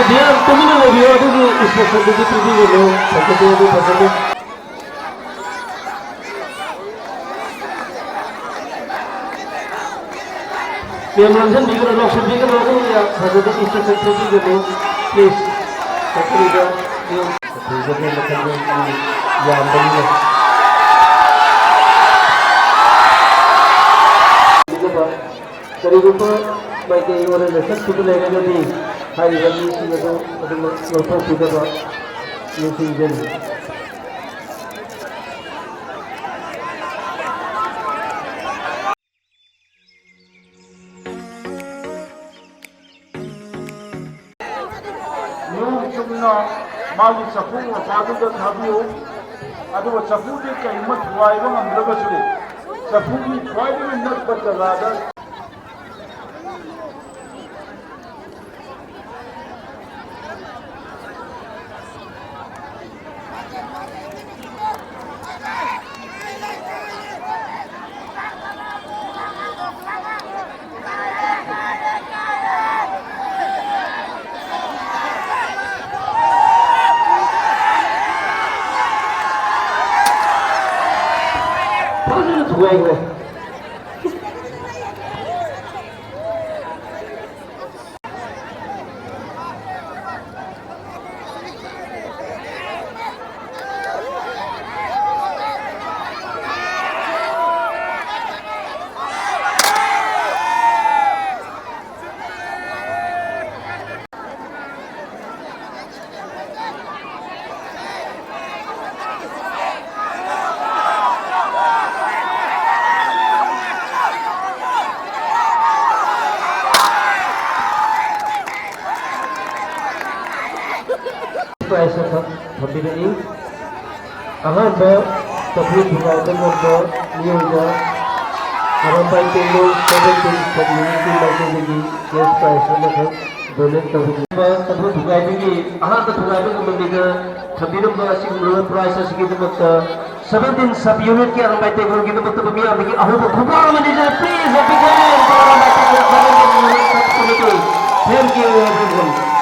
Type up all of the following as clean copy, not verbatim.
ध्यान तुमने लगी हो तो इस पसंद की प्रीति के लोग सकते हैं पसंद पेमरंजन बिगर लोग सब बिगर लोग या सकते हैं इस पसंद के लोग प्लीज सकते हैं ये ठीक है मतलब या बनी है करीबन बाइक ये और लेसन सुध लेगा जो भी हाई वैल्यू चीज़ तो मतलब सुधा तो ये सीजन चुना मागी चफू मफादुदा थाबियो अदुगा चफूदे कईमत वाइबा अंद्रगसु चफूगी ख्वाइदे नक्बत जगादा हुआ है ऐसा था थोड़ी नहीं अहाँ ब तभी दिखाते हैं तो ये हो जाए हमारे पास के लोग सभी चीज कम्युनिटी लगेगी केस का ऐसा ना था डोनेट तभी तभी दिखाएगी अहाँ तो दिखाएगी तो मंडी का थभी लोग ऐसी लोग प्राइस ऐसी की तो मत 17 सब यूनिट के हमारे पास की तो मत बमिया लेकिन अहो को खुदा manager please happy birthday thank you everyone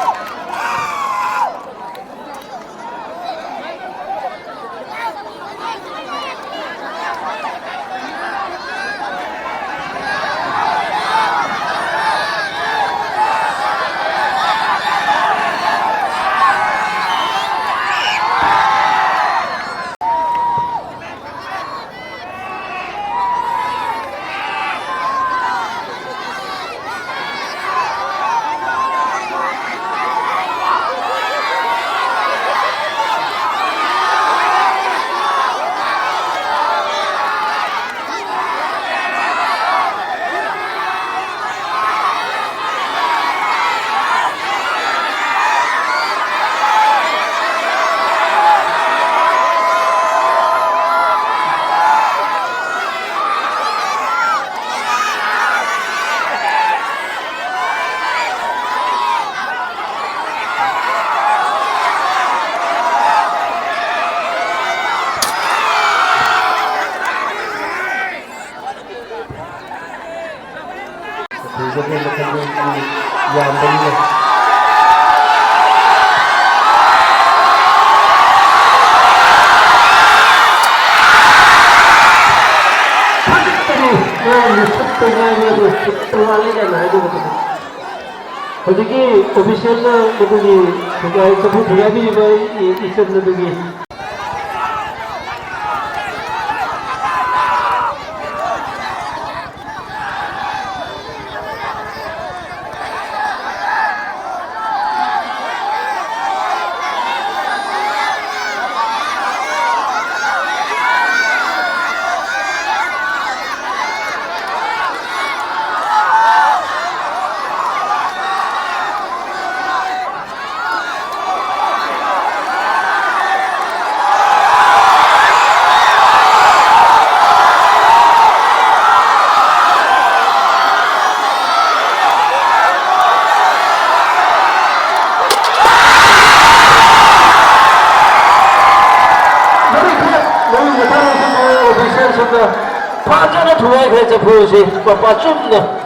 ठीक है मतलब या बनी है हजिकी ऑफिशियल मतलब ये सब भैया भी इस सब लगी 파전에 좋아해 그래서 보여주세요. 빠빠 좀 더.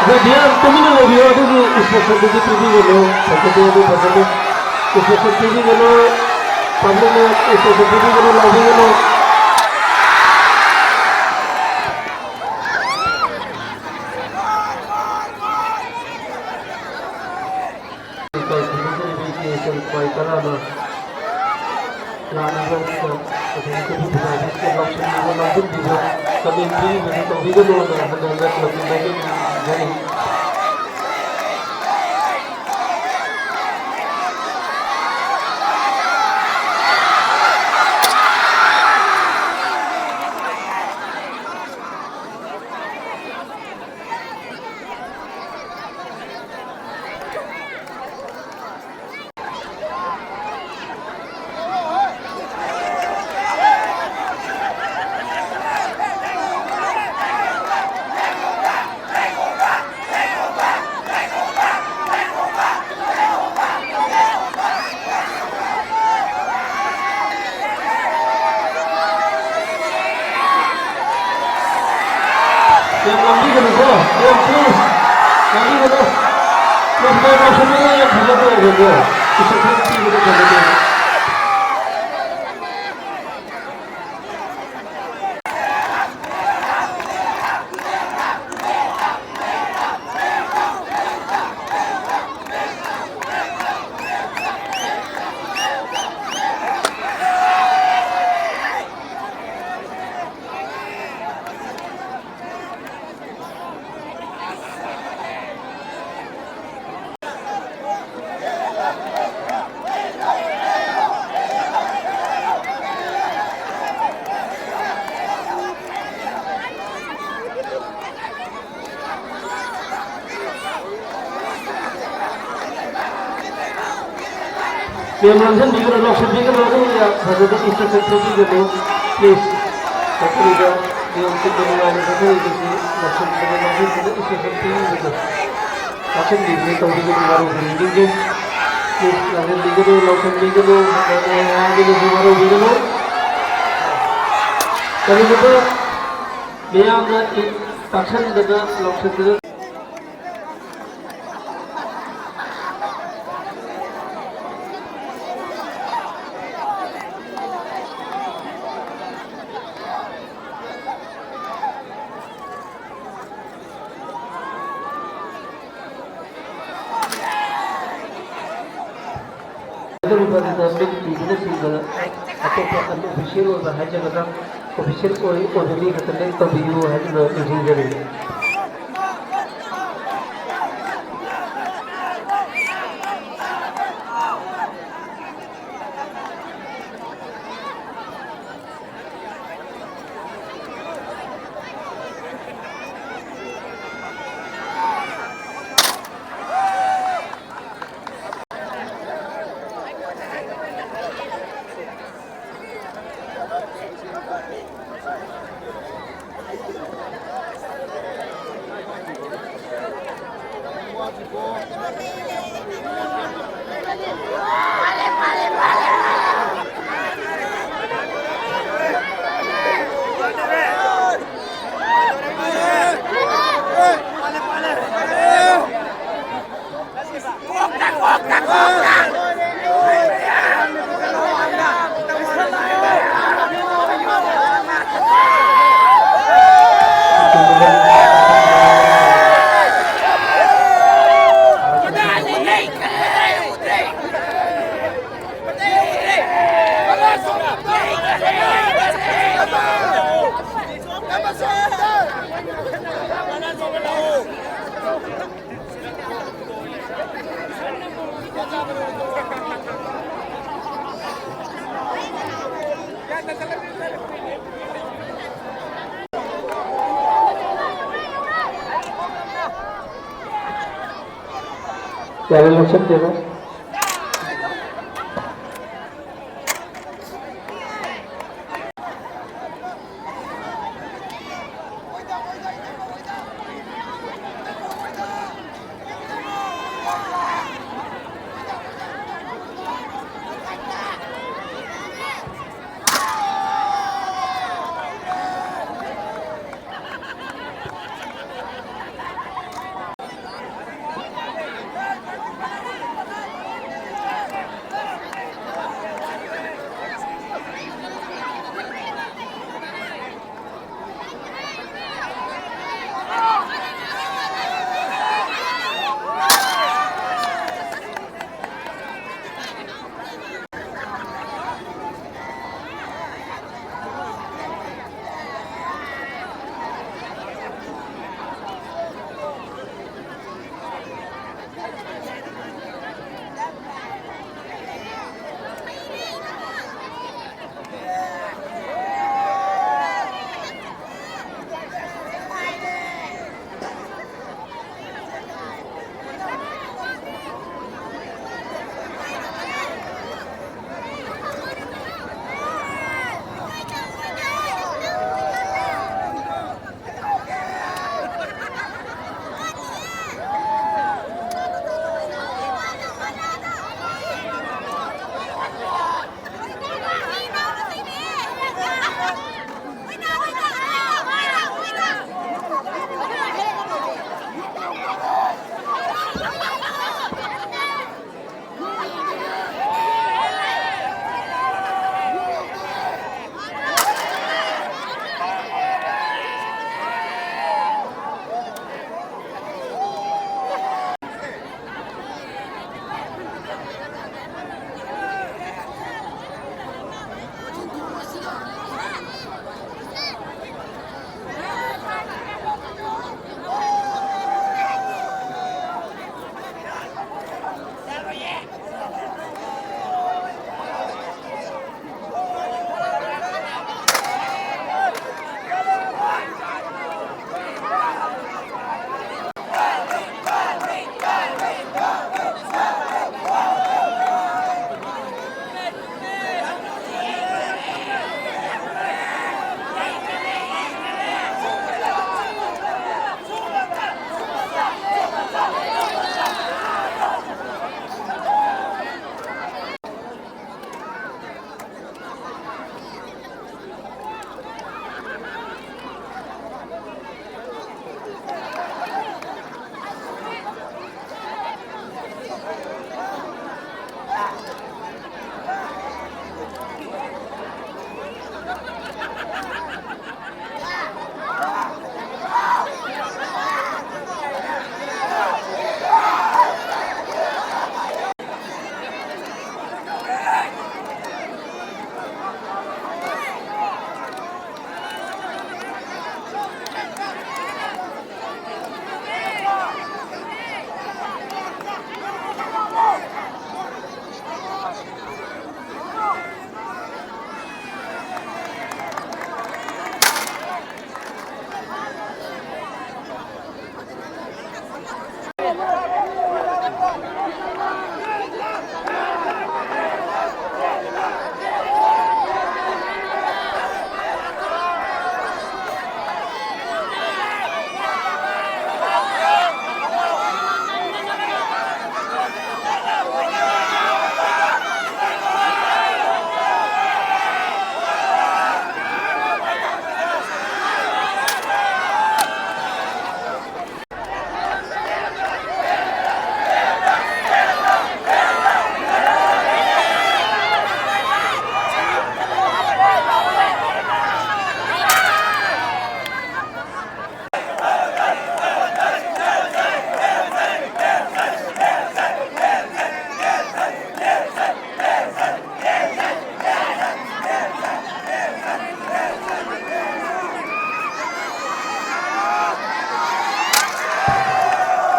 dia tumino lagi ada di instruction di TV gelo seperti itu betul instruction TV gelo public instruction TV gelo lagi gelo kalau ini itu supaya karena lagi kan jadi kita bisa langsung langsung bisa kami ini begitu video mendengar lebih baik jadi yang lagi kan itu, yang plus, lagi kan itu, plus kalau semuanya yang bisa tuh gitu, bisa berhenti gitu gitu. Yang langsung di kalau langsung di kalau itu ya pada itu instruction TV gitu, please. Tapi juga yang untuk mengenai itu sih langsung dengan itu instruction TV gitu. Langsung di tahu di baru beli gitu. Please langsung di gitu langsung di gitu, yang di gitu baru di gitu. Tapi itu dia nggak action dengan langsung itu. Itu bukan public business juga atau bukan official atau hanya kata official ordinary kata itu video hanya messenger ini. Dari langsung dia.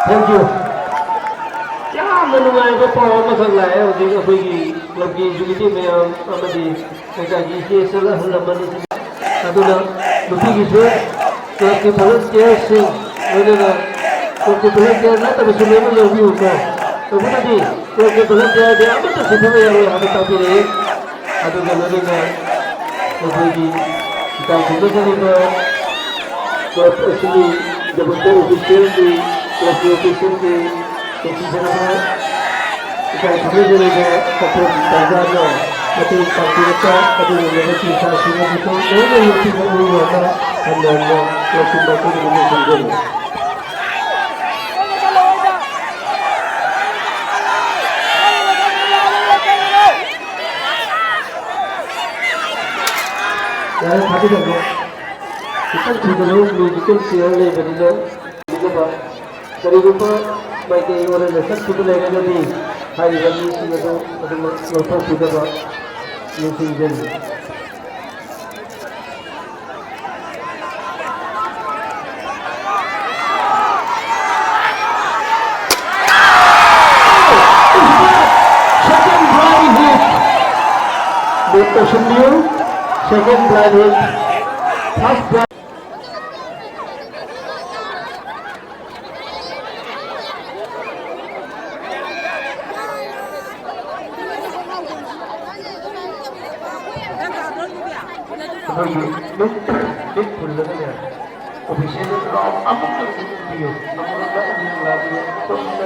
Thank you. ꯌꯥꯝꯅ ꯅꯨꯡꯉꯥꯏꯕ ꯄꯥꯎ ꯑꯃꯈꯛ ꯂꯥꯛꯑꯦ ꯍꯧꯖꯤꯛ ꯑꯩꯈꯣꯏꯒꯤ ꯀ꯭ꯂꯕꯀꯤ executive ꯃꯌꯥꯝ ꯑꯃꯗꯤ ꯂꯩꯀꯥꯏꯒꯤ ꯏꯆꯦ ꯑꯍꯜ ꯂꯃꯟꯁꯤꯡ ꯑꯗꯨꯅ ꯅꯨꯄꯤꯒꯤꯁꯨ ꯀ꯭ꯂꯕꯀꯤ ꯚꯣꯂꯨꯟꯇꯤꯌꯔꯁꯤꯡ ꯂꯣꯏꯅꯅ ꯀ꯭ꯂꯕꯀꯤ ꯚꯣꯂꯨꯟꯇꯤꯌꯔ ꯅꯠꯇꯕꯁꯨ ꯂꯣꯏꯅ ꯌꯥꯎꯕꯤꯌꯨꯀꯣ ꯇꯧꯕꯅꯗꯤ ꯀ꯭ꯂꯕꯀꯤ ꯚꯣꯂꯨꯟꯇꯤꯌꯔꯗꯤ ꯑꯃꯠꯇ ꯁꯤꯟꯅꯕ ꯌꯥꯔꯣꯏ ꯍꯥꯏꯕ ꯇꯥꯛꯄꯤꯔꯛꯏ ꯑꯗꯨꯒ ꯂꯣꯏꯅꯅ ꯑꯩꯈꯣꯏꯒꯤ ꯏꯀꯥꯏ ꯈꯨꯝꯅꯖꯔꯤꯕ क्लब असली जबलपुर ऑफिशियल की क्लब के ऑफिशियल के ऑफिसर इकाई खुले जगह कपूर ताजाना अति पार्टीरता अति निरवधि शासन की तो दोनों युक्ति को हुई होता हम लोगों क्लब की बातों को मुझे समझे यार खाती कर low kitang thudalo musical chair level diba karigumba may kay organization tudo level ni hai gani singado adum loto pudaba using them second blind hit Dr. Sunil second blind hit first blind lúc phun lên này, official round ấm được nhiều, ấm được nhiều là trong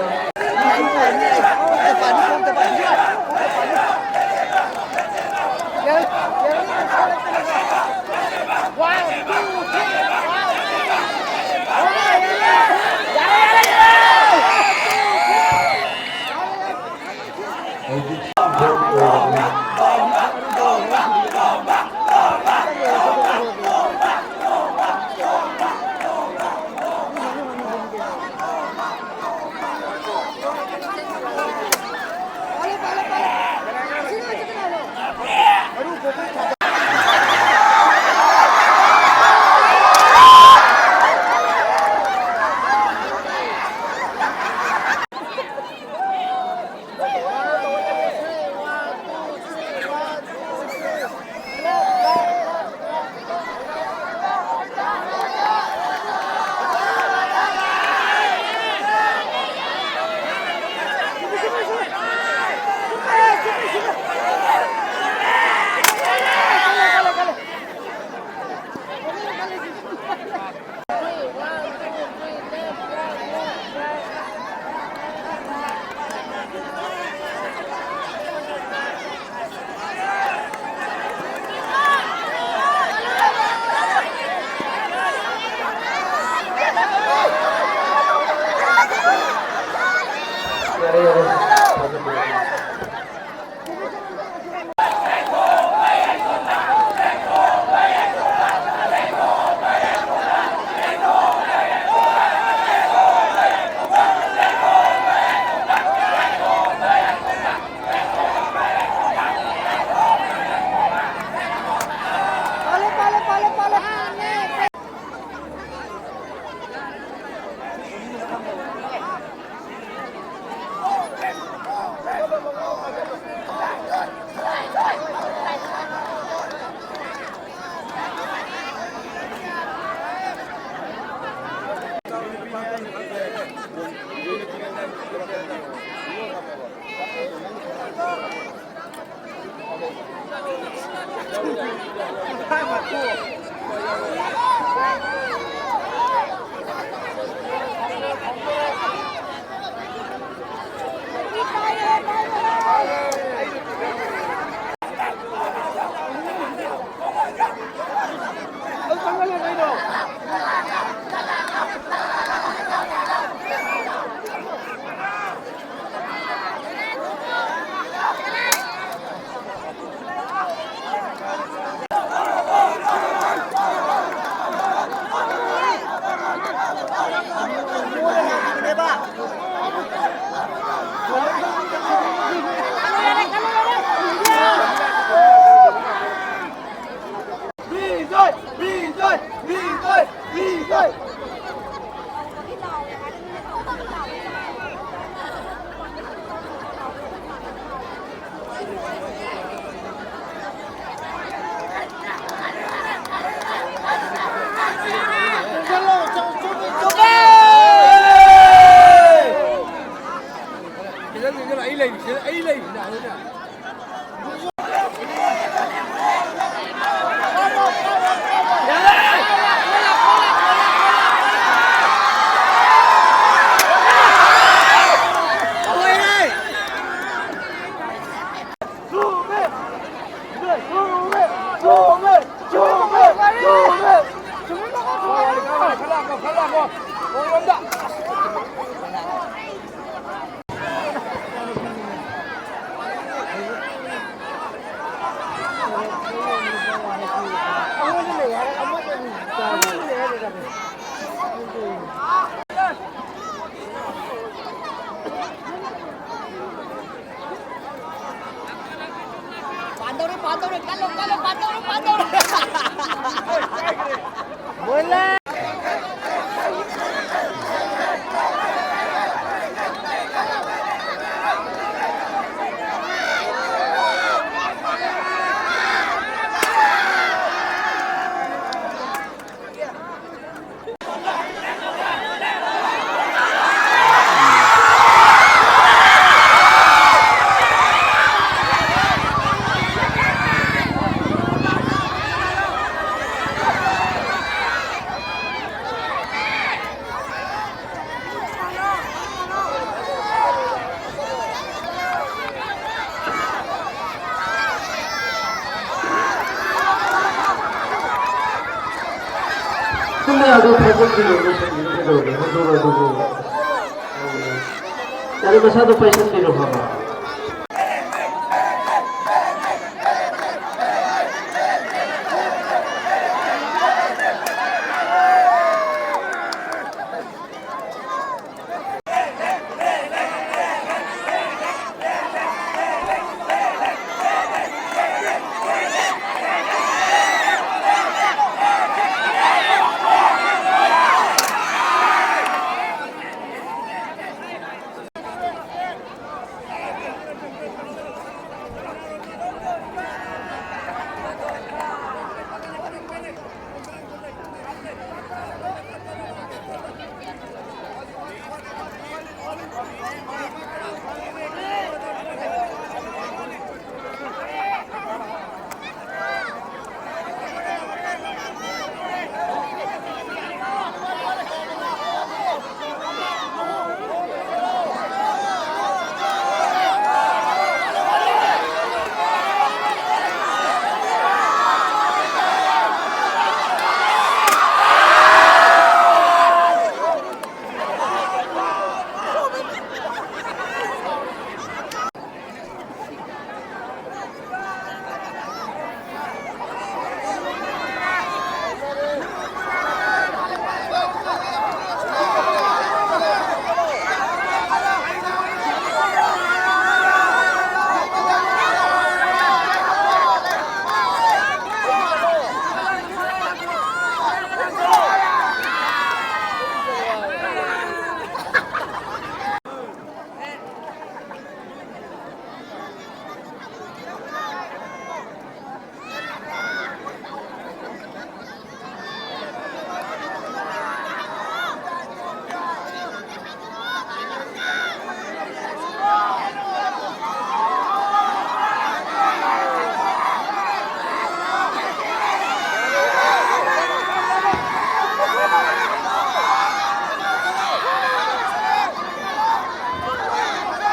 Boleh. 플레이하고 발전기로 생기로 해도가 두고 다른 사도 발전기로 하마.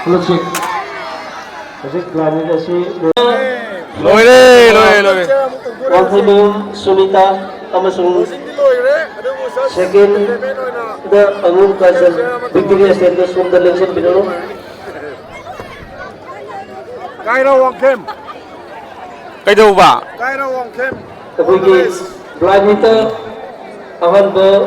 그렇지. 아직 플라니가 시 Loire. 왕태명 수미타 아마송 second the Angum Kasal Victoria State Sundar Election Binoro Kaira Wangkem. Kaido ba? Kaira Wangkem. ꯑꯩꯈꯣꯏꯒꯤ blind metre ꯑꯍꯥꯟꯕ